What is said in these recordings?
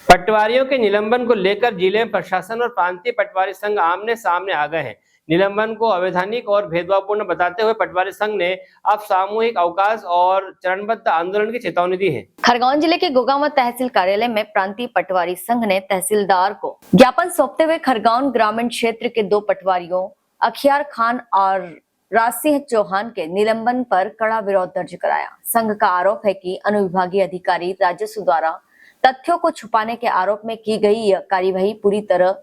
पटवारियों के निलंबन को लेकर जिले में प्रशासन और प्रांतीय पटवारी संघ आमने सामने आ गए हैं। निलंबन को अवैधानिक और भेदभावपूर्ण बताते हुए पटवारी संघ ने अब सामूहिक अवकाश और चरणबद्ध आंदोलन की चेतावनी दी है। खरगोन जिले के गोगांव तहसील कार्यालय में प्रांतीय पटवारी संघ ने तहसीलदार को ज्ञापन सौंपते हुए खरगोन ग्रामीण क्षेत्र के 2 पटवारियों अखियार खान और राजसिंह चौहान के निलंबन पर कड़ा विरोध दर्ज कराया। संघ का आरोप है कि अनुविभागीय अधिकारी राजस्व द्वारा तथ्यों को छुपाने के आरोप में की गई यह कार्यवाही पूरी तरह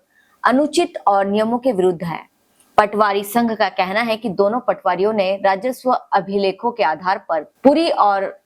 अनुचित और नियमों के विरुद्ध है। पटवारी संघ का कहना है कि दोनों पटवारियों ने राजस्व अभिलेखों के आधार पर पूरी और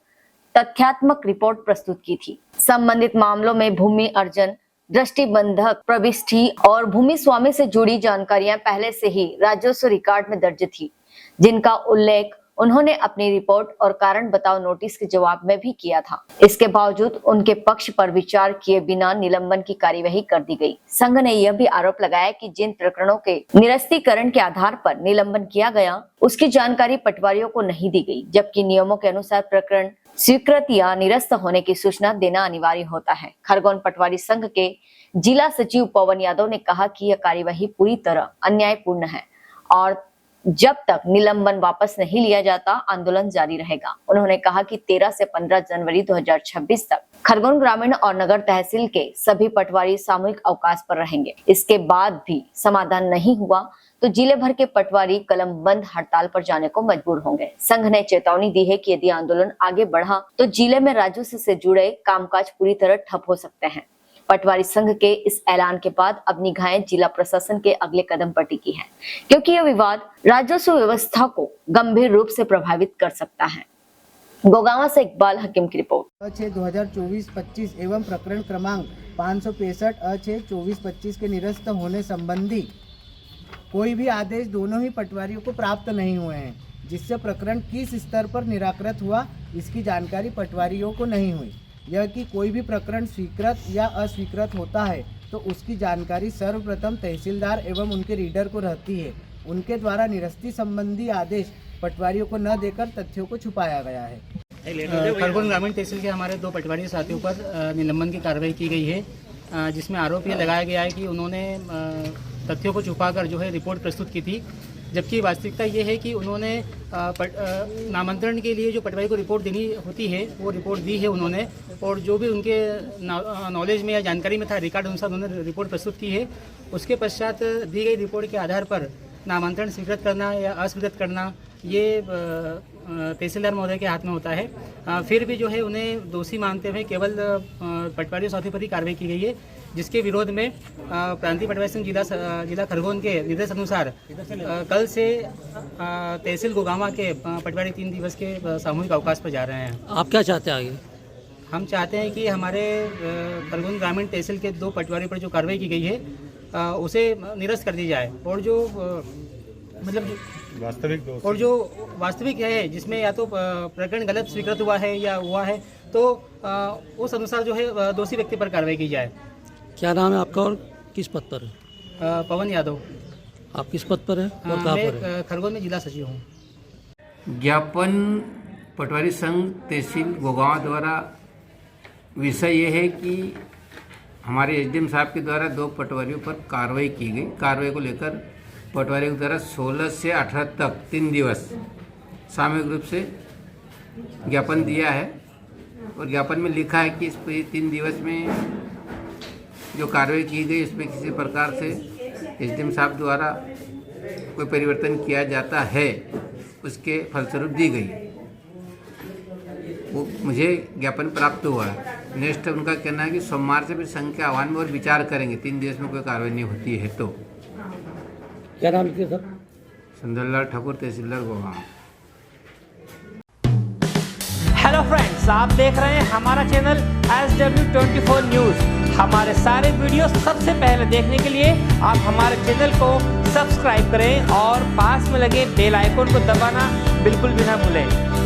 तथ्यात्मक रिपोर्ट प्रस्तुत की थी। संबंधित मामलों में भूमि अर्जन, दृष्टिबंधक, प्रविष्टि और भूमि स्वामी से जुड़ी जानकारियां पहले से ही राजस्व रिकॉर्ड में दर्ज थी, जिनका उल्लेख उन्होंने अपनी रिपोर्ट और कारण बताओ नोटिस के जवाब में भी किया था। इसके बावजूद उनके पक्ष पर विचार किए बिना निलंबन की कार्यवाही कर दी गई। संघ ने यह भी आरोप लगाया कि जिन प्रकरणों के निरस्तीकरण के आधार पर निलंबन किया गया, उसकी जानकारी पटवारियों को नहीं दी गई, जबकि नियमों के अनुसार प्रकरण स्वीकृत या निरस्त होने की सूचना देना अनिवार्य होता है। खरगोन पटवारी संघ के जिला सचिव पवन यादव ने कहा कि यह कार्यवाही पूरी तरह अन्यायपूर्ण है और जब तक निलंबन वापस नहीं लिया जाता आंदोलन जारी रहेगा। उन्होंने कहा कि 13 से 15 जनवरी 2026 तक खरगोन ग्रामीण और नगर तहसील के सभी पटवारी सामूहिक अवकाश पर रहेंगे। इसके बाद भी समाधान नहीं हुआ तो जिले भर के पटवारी कलम बंद हड़ताल पर जाने को मजबूर होंगे। संघ ने चेतावनी दी है कि यदि आंदोलन आगे बढ़ा तो जिले में राजस्व से जुड़े कामकाज पूरी तरह ठप हो सकते हैं। पटवारी संघ के इस ऐलान के बाद अब निगाहें जिला प्रशासन के अगले कदम पर टिकी हैं, क्योंकि यह विवाद राजस्व व्यवस्था को गंभीर रूप से प्रभावित कर सकता है। गोगांव से इकबाल हकीम की रिपोर्ट। 6/2024-25 एवं प्रकरण क्रमांक 565/6/24-25 के निरस्त होने संबंधी कोई भी आदेश दोनों ही पटवारियों को प्राप्त नहीं हुए हैं, जिससे प्रकरण किस स्तर पर निराकृत हुआ इसकी जानकारी पटवारियों को नहीं हुई। यह कि कोई भी प्रकरण स्वीकृत या अस्वीकृत होता है तो उसकी जानकारी सर्वप्रथम तहसीलदार एवं उनके रीडर को रहती है। उनके द्वारा निरस्ती संबंधी आदेश पटवारियों को न देकर तथ्यों को छुपाया गया है। खरगोन ग्रामीण तहसील के हमारे 2 पटवारी साथियों पर निलंबन की कार्रवाई की गई है, जिसमें आरोप यह लगाया गया है कि उन्होंने तथ्यों को छुपाकर जो है रिपोर्ट प्रस्तुत की थी, जबकि वास्तविकता ये है कि उन्होंने नामांतरण के लिए जो पटवारी को रिपोर्ट देनी होती है वो रिपोर्ट दी है उन्होंने, और जो भी उनके नॉलेज में या जानकारी में था रिकॉर्ड अनुसार उन्होंने रिपोर्ट प्रस्तुत की है। उसके पश्चात दी गई रिपोर्ट के आधार पर नामांतरण स्वीकृत करना या अस्वीकृत करना ये तहसीलदार महोदय के हाथ में होता है। फिर भी जो है उन्हें दोषी मानते हुए केवल पटवारी साथियों पर ही कार्रवाई की गई है, जिसके विरोध में प्रांतीय पटवारी संघ जिला खरगोन के निर्देश अनुसार कल से तहसील गोगांव के पटवारी 3 दिवस के सामूहिक अवकाश पर जा रहे हैं। आप क्या चाहते हैं आगे? हम चाहते हैं कि हमारे खरगोन ग्रामीण तहसील के 2 पटवारी पर जो कार्रवाई की गई है उसे निरस्त कर दी जाए, और जो वास्तविक है जिसमें या तो प्रकरण गलत स्वीकृत हुआ है या हुआ है तो उस अनुसार जो है दोषी व्यक्ति पर कार्रवाई की जाए। क्या नाम है आपका और किस पद पर है? पवन यादव। आप किस पद पर है और कहाँ पर है? खरगोन में जिला सचिव हूँ। ज्ञापन पटवारी संघ तहसील गोगांव द्वारा विषय ये है कि हमारे एसडीएम साहब के द्वारा 2 पटवारियों पर कार्रवाई की गई। कार्रवाई को लेकर पटवारियों के द्वारा 16 से 18 तक 3 दिवस सामूहिक रूप से ज्ञापन दिया है, और ज्ञापन में लिखा है कि इस 3 दिवस में जो कार्रवाई की गई इसमें किसी प्रकार से एसडीएम साहब द्वारा कोई परिवर्तन किया जाता है उसके फलस्वरूप दी गई। वो मुझे ज्ञापन प्राप्त हुआ है। नेक्स्ट उनका कहना है कि सोमवार से भी संघ के आह्वान में और विचार करेंगे, 3 दिवस में कोई कार्रवाई नहीं होती है तो। क्या नाम लिखिए सर? सुंदरलाल ठाकुर, तहसीलदार गोगांव। हेलो फ्रेंड्स, आप देख रहे हैं हमारा चैनल SW24 न्यूज़। हमारे सारे वीडियो सबसे पहले देखने के लिए आप हमारे चैनल को सब्सक्राइब करें और पास में लगे बेल आइकन को दबाना बिल्कुल भी ना भूलें।